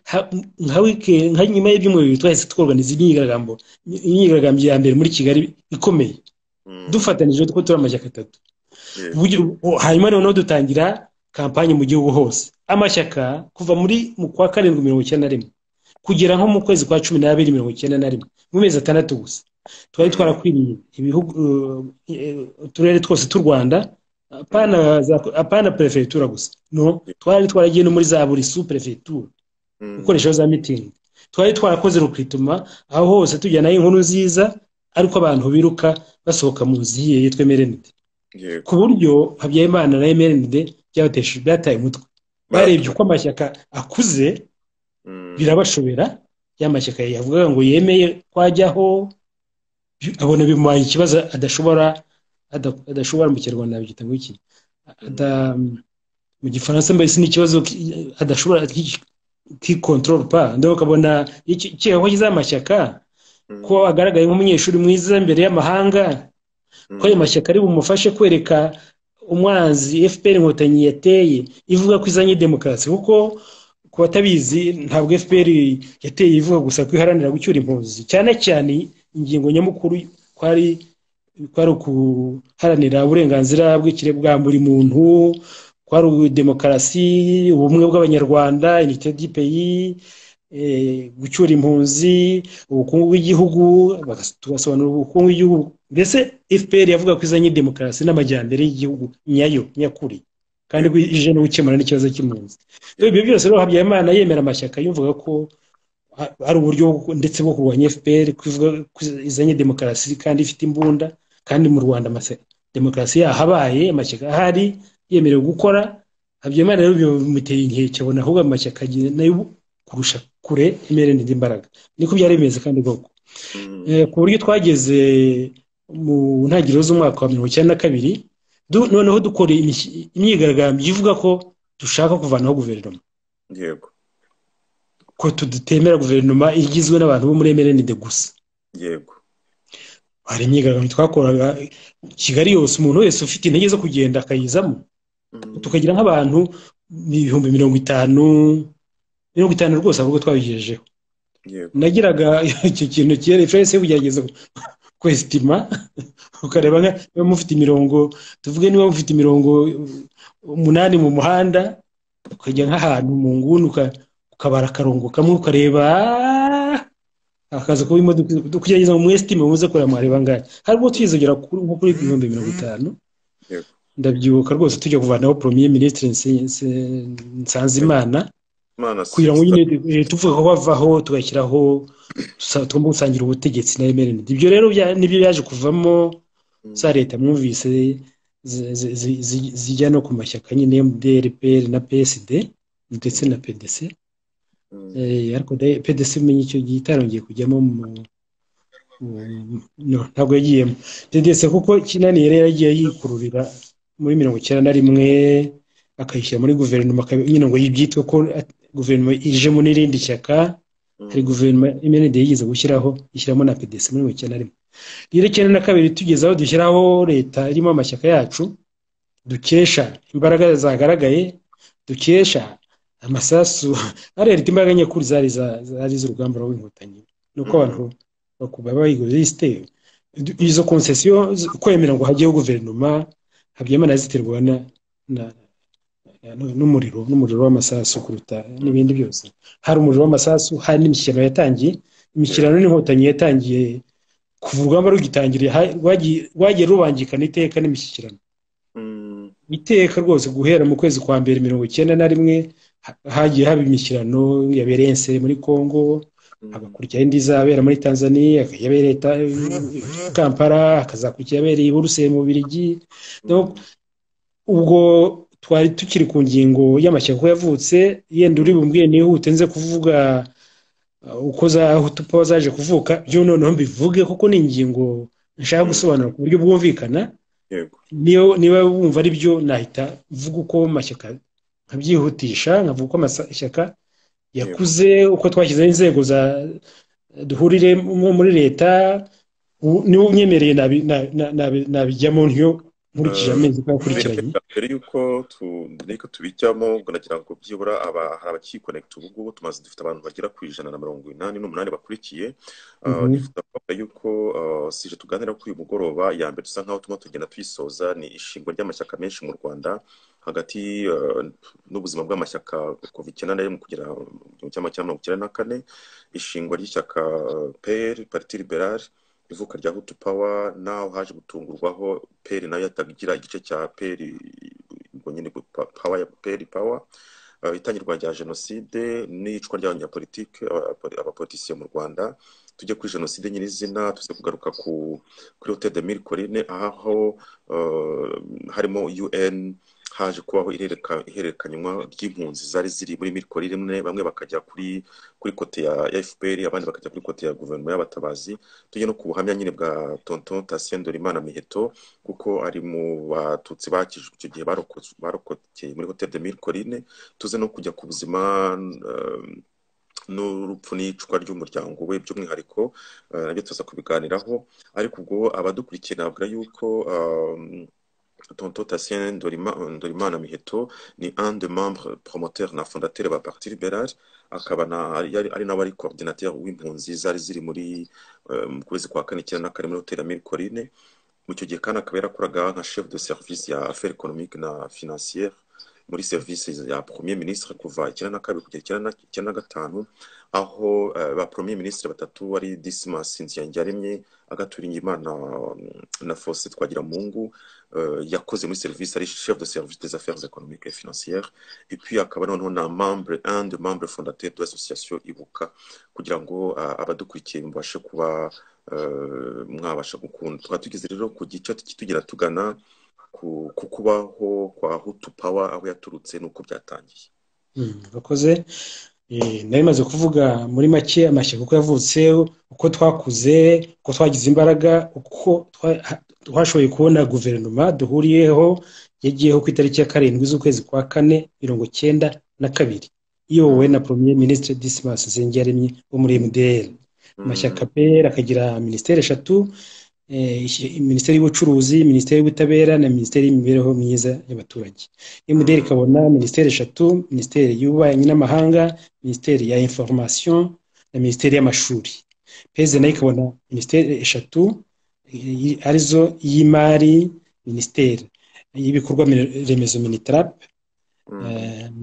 nka nyuma y'ibyumweru twahise tworganiza imyigaragambyo ya mbere muri Kigali ikomeye, dufatanije ko turi amashyaka 3. Hanyuma noneho dutangira kampanye mu gihugu hose. Amashyaka kuva mu kwa 791 kugera nko mu kwezi kwa 1291 mu mezi 6 gusa twari twarakwiriye ibihugu uturere twose t'u Rwanda, apana prefecture gusa, no twari twaragiye no muri za buri sous prefecture gukoresha za meeting. Twari twarakoze recruitment aho hose tujyana inkuru nziza, ariko abantu biruka basohoka mu nziye yitwe Merenide, ku buryo Habyarimana na Merenide byataye umutwe. Barebye uko amashyaka akuze birabashobera. Y'amashyaka yavuga ngo yemeye kwajyaho, abona bimuhaye ikibazo adashobora mu Kinyarwanda byita ngo iki, mu Gifaransa mbese ni ikibazo adashobora ki control pa. Ndo kabona icyo cy'amashyaka ko agaragaye nk'umunyeshuri mwiza imbere y'amahanga, ko ayo mashyaka ari bumufashe kwereka umwanzi FPR Inkotanyi yateye ivuga ko izanye demokarasi, kuko ku batabizi ntabwo FPR yateye ivuga gusa ko iharanira gucyura impunzi, cyane cyane ingingo nyamukuru kwari ukuharanira uburenganzira bw'ikiremwa bwa buri muntu, kwari demokarasi, ubumwe bw'abanyarwanda, unité du pays, gucyura impunzi, ubukungu bw'igihugu, tugasobanura ubukungu bw'igihugu. Mbese FPR yavuga ko izanye demokarasi n'amajyambere y'igihugu nyayo nyakuri, kandi ko ije no gukemura n'ikibazo cy'impunzi. Ibyo byose rero Habyarimana yemera amashyaka yumvaga ko ari uburyo ndetse bwo kurwanya FPR, kuvuga ko izanye demokarasi kandi ifite imbunda, kandi mu Rwanda demokarasi yahabaye, amashyaka ahari yemerewe gukora. Habyarimana rero bimuteye inkeke, abona ahubwo amashyaka nayo kurusha kure imerende imbaraga. Niko byari bimeze kandi koko. Ku buryo twageze mu ntangiriro z'umwaka wa 1992 noneho dukora imyigaragambyo ivuga ko dushaka kuvanaho guverinoma. Yego. Ko tutemera guverinoma igizwe n'abantu bo muri MRND gusa. Yego. Hari imyigaragambyo twakoraga Kigali yose, umuntu wese ufite intege zo kugenda akayizamo. Tukagira nk'abantu 50,000 rwose, ahubwo twabigejejeho. Nagiraga icyo kintu cyere fese kugerageza kwestima, ukareba niba mufite imirongo, tuvuge niba mufite imirongo 8 mu muhanda, ukajya nk'ahantu mu nguni ukabara akarongo kamwe, ukareba akaza kuba imodoka, kugerageza mu estime muze kureba mwareba ngahe. Harimo twizogera nko kuri 50,000. Ndabyibuka rwose tujya kuvanaho premier ministre Nsanzimana, kugira ngo nyine tuvuga ko bavaho tugashyiraho tugomba gusangira ubutegetsi na MRND. Ibyo rero nibyo yaje kuvamo za leta mwumvise zijya no ku mashyaka nyine MDR, PR na PSD ndetse na PDC. Ariko PDC menye icyo gitarongeye kujyamo ntabwo yagiyemo PDC kuko kinani yari yagiye yikururira muri 1991 akayishyira muri guverinoma, nyine ngo yibyitwe ko guverinoma ije mu n'irindi shyaka. Hari guverinoma MND yigize gushyiraho, ishyiramo na PDC muri 1991. Rero 1992 tugezaho dushyiraho leta irimo amashyaka yacu, dukesha imbaraga zagaragaye, dukesha amasasu ari leta imbaraga nyakuri zari z'urugamba rw'Inkotanyi, nuko abantu bakuba bayiguriste izo concession kwemera ngo hajyeho guverinoma. Habyarimana ziterwa n'umuriro w'amasasu kuruta n'ibindi byose. Hari umuriro w'amasasu, hari n'imishyikirano yatangiye. Imishyikirano n'Inkotanyi yatangiye kuva urugamba rugitangiriye, rwagiye rubangikana iteka n'imishyikirano. Iteka rwose guhera mu kwezi kwa mbere 1991 hagiye haba imishyikirano yabereye muri Congo, hagakurikira indi izabera muri Tanzania, yabereye Kampala, hakazakurikira yabereye i Buruseli mu Bubiligi. Ubwo twari tukiri ku ngingo y'amashyaka yavutse, yenda uri bumbwiye nihute nze kuvuga uko za hutupa zaje kuvuka, byo noneho mbivuge kuko ni ingingo nshaka gusobanura ku buryo bwumvikana. Niba wumva ari byo nahita mvuga uko amashyaka nkabyihutisha, nkavuga uko amashyaka yakuze, uko twashyizeho inzego za duhurire muri leta. Niba unyemereye nabijyamo ntyo nkurikije amezi twakurikiranye. Mbere yuko tubijyamo, ubwo nagira ngo byibura hari abakikonekita ubu ngubu dufite abantu bagera ku 188 bakurikiye. Nifuza yuko sije tuganira kuri uyu mugoroba ya mbere dusa nkaho tugenda tuyisoza, ni ishingwa ry'amashyaka menshi mu Rwanda hagati n'ubuzima bw'amashyaka kuva 1991 kugera 1994. Ishingwa ry'ishyaka Parti Liberal, ivuka rya Hutu Power, naho haje gutungurwaho PR nayo yatagira igice cya PR ngo nyine power ya PR, itangirwa rya jenoside n'icwa ry'abanyapolitike abapoliticiens mu Rwanda. Tujye kuri jenoside nyine izina, tuze kugaruka kuri Hotel de Mille Collines, aho harimo UN haje kubaho ihererekanywa ry'impunzi zari ziri muri Mille Collines, bamwe bakajya kuri kote ya FPR, abandi bakajya kuri kote ya guverinoma y'abatabazi. Tujye no ku buhamya nyine bwa tonton Tatien Ndolimana Miheto, kuko ari mu batutsi bakijwe icyo gihe barokokeye muri Hotel de Mille Collines. Tuze no kujya ku buzima n'urupfu n'icwa ry'umuryango we by'umwihariko, nabyo tuza kubiganiraho. Ariko ubwo abadukurikira nabwira yuko tonton Tatien Ndolimana Miheto ni un des membres promoteurs na fondateur ba Parti Libéral, akaba ari n'abari coordinateur w'impunzi zari ziri muri mu kwezi kwa kane cyenda na kane muri Hotel Amir Corine. Mu cyo gihe kandi akaba yarakoraga nka chef de service ya affaires économiques na financières muri service ya premier ministre kuva 92 kugera 95, aho ba premier ministre batatu wari Dismas Nsengiyaremye, Agaturingimana na Faustin Twagiramungu, yakoze muri service ari chef de service des affaires économiques et financières, et puis akaba noneho na un des membres fondateurs de l'association Ivuka, kugira ngo abadukurikiye mubashe kuba mwabasha gukunda. Twatugeze rero ku gice tugira tugana ku kubaho kwa Hutu Power aho yaturutse nuko byatangiye. Bakoze nari maze kuvuga muri make amashyaka uko yavutse, uko twakuze, uko twagize imbaraga, uko twashoboye kubona guverinoma duhuriyeho yagiyeho ku itariki ya 7 z'ukwezi kwa 4 1992, iyobowe na premier ministre Dismas Nsengiyaremye wo muri MDR. Amashyaka PER akagira ministere 3, Minisiteri y'Ubucuruzi, Minisiteri y'Ubutabera na Minisiteri y'Imibereho myiza y'abaturage. MDR ikabona ministere 3, Minisiteri y'Ububanyi n'Amahanga, Minisiteri ya Information na Minisiteri y'Amashuri. PEZ nayo ikabona ministere 3 arizo y'Imari, Minisiteri y'Ibikorwa Remezo Minitrap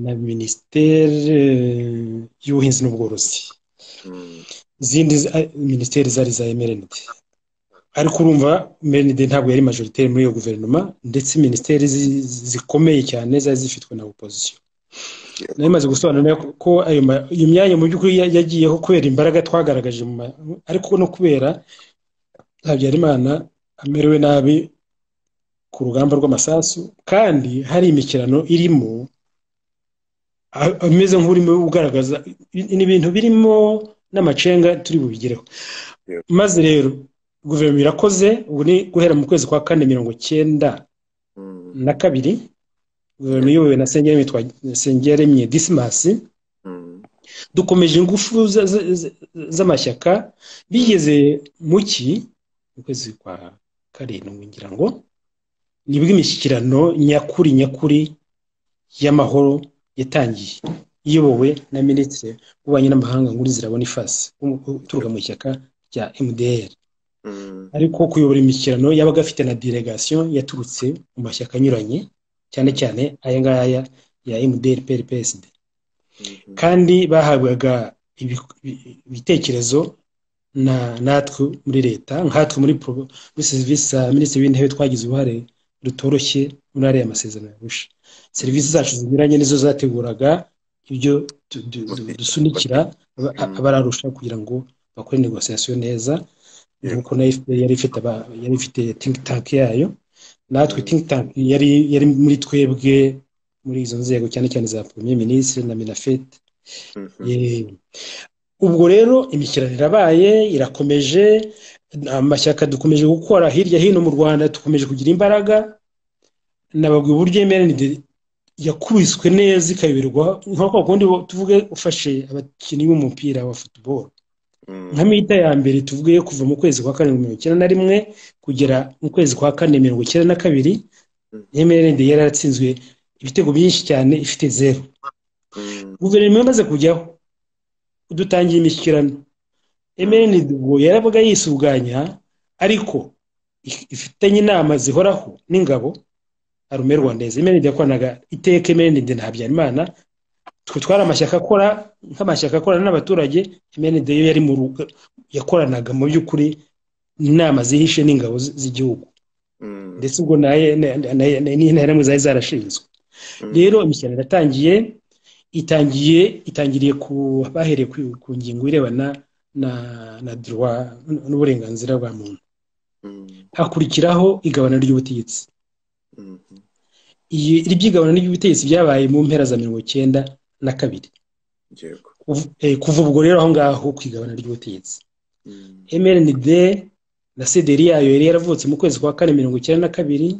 na Minisiteri y'Ubuhinzi n'Ubworozi. Izindi minisiteri zari za MRND. Ariko urumva MRND ntabwo yari majoritaire muri iyo guverinoma, ndetse minisiteri zikomeye cyane zari zifitwe na opposition. Nayo maze gusobanura ko iyo myanya mu by'ukuri yagiyeho kubera imbaraga twagaragaje, ariko no kubera Habyarimana amerewe nabi ku rugamba rw'amasasu, kandi hari imikirano irimo ameze nk'urimo ugaragaza ibintu birimo n'amacenga turi bubigereho. Maze rero guverinoma irakoze, ubu ni guhera mu kwezi kwa 4 1992, guverinoma iyobowe na Nsengiyaremye Dismas. Dukomeje ingufu z'amashyaka, bigeze mu kwezi kwa 7 ngira ngo nibwo imishyikirano nyakuri y'amahoro yatangiye, iyobowe na Minisitiri w'Ububanyi n'Amahanga Nkurizira Boniface uturuka mu ishyaka rya MDR. Ariko kuyobora imishyikirano yabaga afite na delegation yaturutse mu mashyaka anyuranye, cyane cyane aya ngaya ya MDR PSD, kandi bahabwaga ibitekerezo natwe muri leta, nkatwe muri service ya Minisitiri w'Intebe twagize uruhare rutoroshye muri ariya masezerano yarusha. Serivisi zacu zinyuranye nizo zateguraga ibyo dusunikira abararusha kugira ngo bakore negociation neza, nkuko na FPR yari ifite think tank yayo, natwe think tank yari muri twebwe muri izo nzego, cyane cyane za premier ministre na Minafet. Ubwo rero imikirano irabaye, irakomeje, amashyaka dukomeje gukora hirya hino mu Rwanda, dukomeje kugira imbaraga. Nababwiye uburyo MRND yakubiswe neza ikayoberwa, nk'uko kundi tuvuge ufashe abakinnyi b'umupira wa football, nka mita ya mbere tuvuge kuva mu kwezi kwa 1991 kugera mu kwezi kwa 4 1992, MRND yaratsinzwe ibitego byinshi cyane, ifite 0. Guverinoma imaze kujyaho dutangiye imishyikirano, MRND ubwo yaravuga yisuganya, ariko ifitanye inama zihoraho n'ingabo arume Rwandeze. MRND yakoranaga iteka MRND na Habyarimana, twara amashyaka akora nk'amashyaka akorana n'abaturage. MRND yo yari mu rugo yakoranaga mu by'ukuri inama zihishe n'ingabo z'igihugu, ndetse ubwo n'interahamwe zari zarashinzwe. Rero imishyikirano iratangiye, itangiriye ku bahereye ku ngingo irebana na droit n'uburenganzira bwa muntu, hakurikiraho igabana ry'ubutegetsi. Iri by'igabana ry'ubutegetsi byabaye mu mpera za 1992. Kuva ubwo rero aho ngaho kwigabana ry'ubutegetsi, MRND na CDR yayo yari yaravutse mu kwezi kwa 4 1992,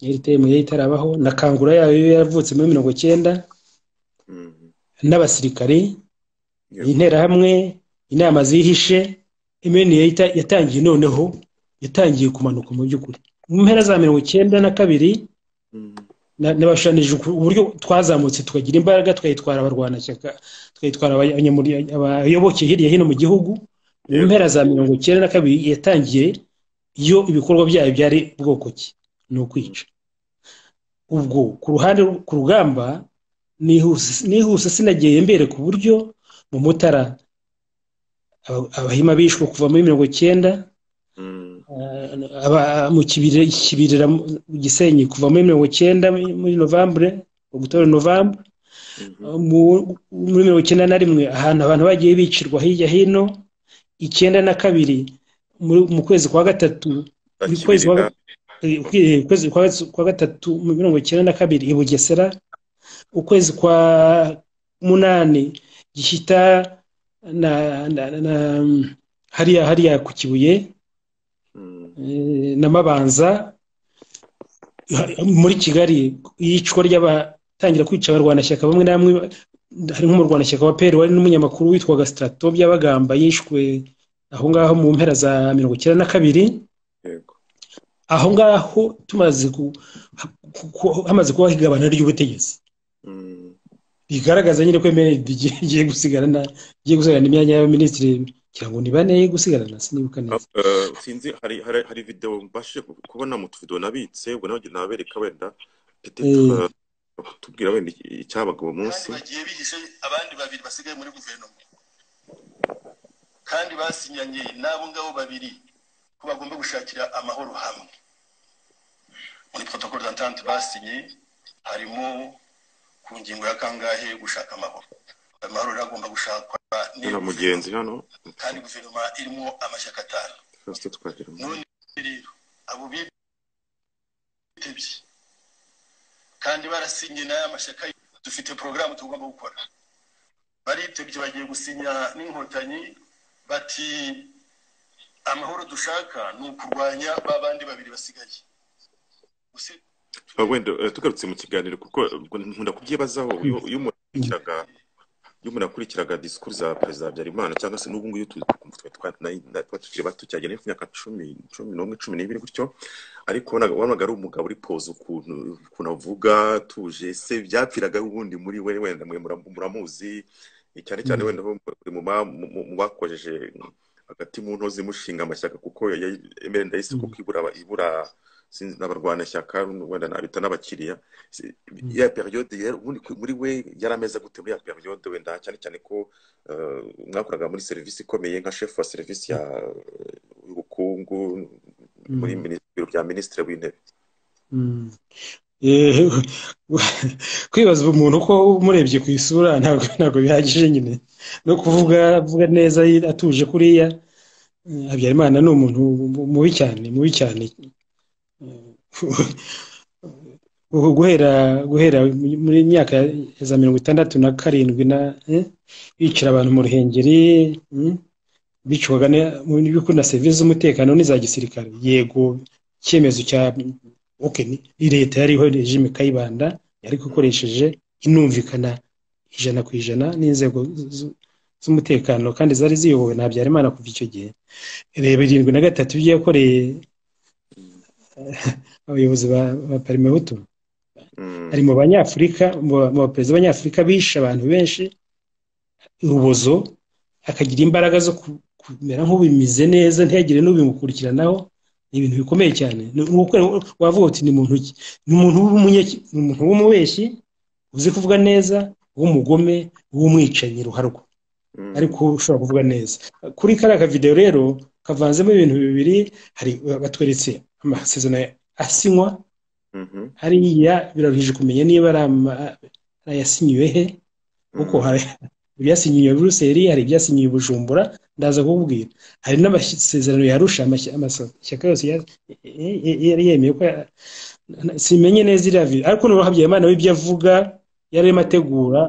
yari itarabaho, na kangura yayo yaravutse muri 1990, n'abasirikare, interahamwe, inama zihishe. MRND yatangiye noneho yatangiye kumanuka mu by'ukuri mu mpera za 92 nabashanije uburyo twazamutse tukagira imbaraga twayitwara abarwanashyaka twayitwara abayoboke hirya hino mu gihugu. Mu mpera za 92 yatangiye iyo ibikorwa byayo byari bwoko ki ni ukwica. Ubwo ku ruhande ku rugamba nihuse sinagiye mbere ku buryo mu Mutara abahima bishwe kuva muri 90, mu kibirira Gisenyi kuva muri 90 muri Novembre October November, muri 91 ahantu abantu bagiye bicirwa hirya hino, 92 mu kwezi kwa gatatu kwa gatatu mu 92 i Bugesera, ukwezi kwa munani Gishita na hariya ku Kibuye na Mabanza. Muri Kigali yicwa ry'abatangira kwica abarwanashyaka bamwe na bamwe, hari nk'umurwanashyaka wa PER wari n'umunyamakuru witwaga Strato by'abagamba yishwe aho ngaho mu mpera za 92. Aho ngaho hamaze kuba higabana ry'ubutegetsi, bigaragaza nyine ko MND igiye gusigarana imyanya y'abaminisitiri cyangwa ni bane gusigarana, sinibuka neza. Sinzi hari video mbashije kubona mu video nabitse, ubwo nabereka wenda peut-être tubwira wenda icyabaga uwo munsi. Bagiye bihishe abandi babiri basigaye muri guverinoma, kandi basinyanye nabo ngabo babiri ko bagomba gushakira amahoro hamwe. Muri protocole d'entente basinye harimo ku ngingo ya kangahe gushaka amahoro. Amahoro agomba gushakwa na mugenzi hano, kandi guverinoma irimo amashyaka atanu. None rero abo bitebye kandi barasinye n'aya mashyaka, dufite programme tugomba gukora. Baritebye bagiye gusinya n'Inkotanyi bati amahoro dushaka ni ukurwanya babandi babiri basigaye. Wenda tugarutse mu kiganiro kuko nkunda kubyibazaho iyo umuntu akurikiraga discours za President Habyarimana cyangwa se n'ubu nguyu twatuje batucyagene imyaka 11 gutyo, ariko wabonaga ari umugabo uri pose ukuntu avuga tuje, se byapfiraga ubundi muri we wenda muramuzi cyane cyane wenda mu bakojeje hagati mu ntozi mushinga amashyaka, kuko yemerera ndahise kuko ibura sinzi n'abarwanashyaka wenda nabita n'abakiriya. Ya periode muri we yarameze gute muri ya periode wenda cyane cyane ko mwakoraga muri service ikomeye nka chef wa service ya ubukungu muri biro bya ministre w'intebe? Kwibaza umuntu ko umurebye ku isura ntabwo bihagije nyine no kuvuga neza atuje kuriya. Habyarimana ni umuntu mubi cyane guhera muri myaka za 67 bicira abantu mu Ruhengeri, bicwaga muri bikunda service z'umutekano n'iza gisirikare. Yego cyemezo cya Leta yariho regime Kayibanda yari gukoresheje inumvikana 100% n'inzego z'umutekano kandi zari ziyobowe na Habyarimana kuva icyo gihe. Reba 73 byakoreye abayobozi ba Miheto, ari mu Banyafurika, mu perezida b'Abanyafurika bishe abantu benshi urubozo, akagira imbaraga zo kumera nk'ubimize neza ntiyagire n'ubimukurikiranaho. Ni ibintu bikomeye cyane. Wavuga uti ni muntu ki? Ni umuntu w'umubeshyi uzi kuvuga neza, w'umugome, w'umwicanyi ruharwa, ariko ushobora kuvuga neza. Kuri kariya video rero kavanzemo ibintu bibiri. Hari batweretse amasezerano asinywa hariya, biraruhije kumenya niba arayasinyiwe he, kuko hari ibyasinyiwe Buruseli, hari ibyasinyiwe Bujumbura, ndaza kukubwira. Hari n'amasezerano yarusha amashyaka yose yari yemeye ko simenye neza iriya, ariko no Habyarimana w'ibyo avuga yari amategura,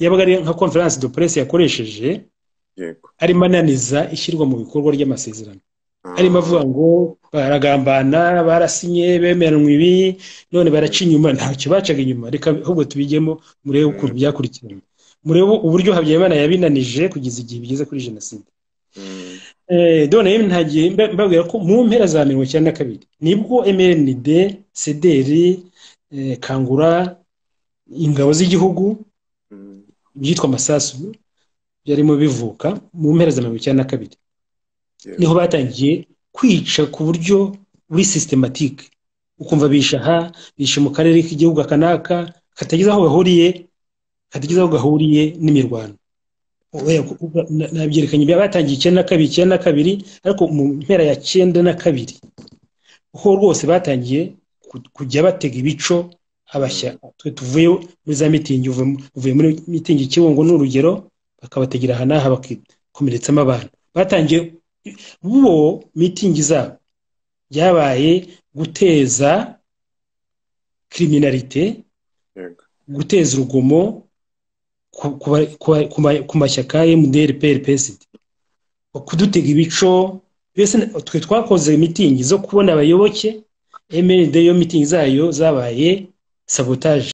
yabaga ari nka conference de presse yakoresheje, arimo ananiza ishyirwa mu bikorwa ry'amasezerano. Arimo avuga ngo baragambana, barasinye, bemeranwa ibi, none baraca inyuma. Ntacyo bacaga inyuma, reka ahubwo tubigemo murebe ukuntu byakurikirana, murebe uburyo Habyarimana yabinanije kugeza igihe bigeze kuri jenoside. done ntagiye mbabwira ko mu mpera za 1992 nibwo MND CDR Kangura ingabo z'igihugu byitwa Masasu byarimo bivuka mu mpera za 1992 niho batangiye kwica ku buryo buri systematique ukumva bisha mu karere k'igihugu akanaka katageza aho gahuriye n'imirwano nabyerekanye batangiye 92 ariko mu mpera ya 92 uko rwose batangiye kujya batega ibico abashya twe tuvuye muri za mitingi uvuye muri mitingi Kibungo n'urugero bakabategera hanaha bakikomeretsamo abantu batangiye bo mitingi zabo byabaye guteza criminalité guteza urugomo ku mashyaka MDR PRPSD kudutega ibico bese twe twakoze mitingi zo kubona abayoboke MND yo mitingi zayo zabaye sabotage